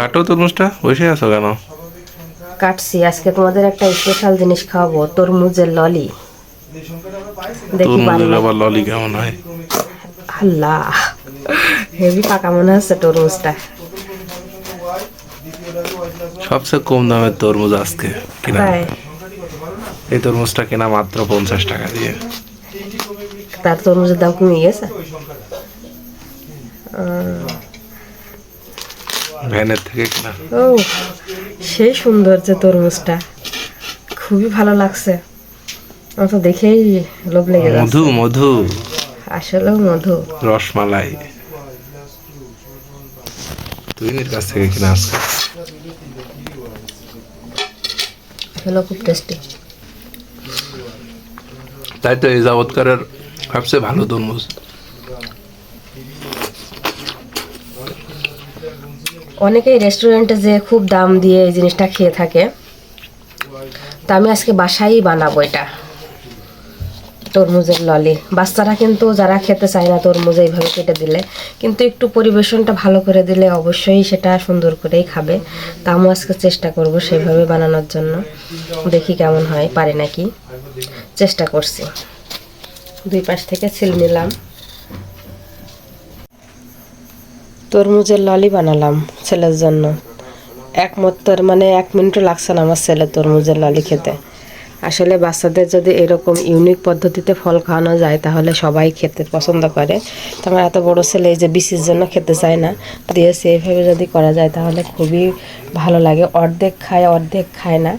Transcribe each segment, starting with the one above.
কাটো তরমুজটা, বসে আছো কেন? কাটছি। আজকে তোমাদের একটা স্পেশাল জিনিস খাওয়াবো, তরমুজের ললি। দেখি তরমুজের আবার ললি কেমন হয়? আল্লাহ, হেভি পাকা মনে হচ্ছে তরমুজটা। সবচেয়ে কম দামের তরমুজ আজকে কিনা। তাই? এই তরমুজটা কেনা মাত্র 50 টাকা দিয়ে। তার তরমুজের দাম কমে গেছে। ভ্যানের থেকে কিনা। ও, সেই সুন্দর যে তরমুজটা, খুবই ভালো লাগছে। আমার তো দেখেই লোভ লেগে যাচ্ছে। মধু মধু, আসলেও মধু। রসমালাই তুহিনের কাছ থেকে কিনা আজকে। আসলে খুব টেস্টি। তাই তো এই যাবৎকারের সবচেয়ে ভালো তরমুজ। অনেকেই রেস্টুরেন্টে যে খুব দাম দিয়ে এই জিনিসটা খেয়ে থাকে, তা আমি আজকে বাসায়ই বানাবো এটা, তরমুজের ললি। বাচ্চারা কিন্তু যারা খেতে চায় না তরমুজ এইভাবে কেটে দিলে, কিন্তু একটু পরিবেশনটা ভালো করে দিলে অবশ্যই সেটা সুন্দর করেই খাবে। তা আমি আজকে চেষ্টা করব সেভাবে বানানোর জন্য। দেখি কেমন হয়, পারি নাকি, চেষ্টা করছি। দুই পাশ থেকে ছিল নিলাম। তরমুজের ললি বানালাম ছেলের জন্য। মানে 1 মিনিটও লাগছে না আমার ছেলে তরমুজের ললি খেতে। আসলে বাচ্চাদের যদি এরকম ইউনিক পদ্ধতিতে ফল খাওয়ানো যায় তাহলে সবাই খেতে পছন্দ করে। তো আমার এত বড় ছেলে এই যে বিসির জন্য খেতে চায় না, দিয়েছে এইভাবে যদি করা যায় তাহলে খুবই ভালো লাগে। অর্ধেক খায় অর্ধেক খায় না।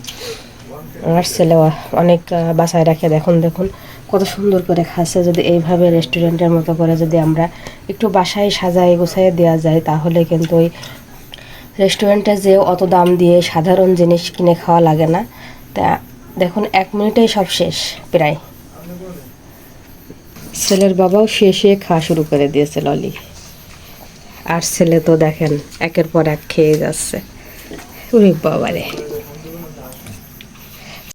আমার ছেলে অনেক বাসায় রাখে। দেখুন দেখুন কত সুন্দর করে খাচ্ছে। যদি এইভাবে রেস্টুরেন্টের মতো করে যদি আমরা একটু বাসায় সাজাই গোছাইয়ে দেওয়া যায় তাহলে কিন্তু ওই রেস্টুরেন্টে যে অত দাম দিয়ে সাধারণ জিনিস কিনে খাওয়া লাগে না। তা দেখুন 1 মিনিটেই সব শেষ প্রায়। ছেলের বাবাও শুয়ে খাওয়া শুরু করে দিয়েছে ললি। আর ছেলে তো দেখেন একের পর এক খেয়ে যাচ্ছে। ওরে বাবারে।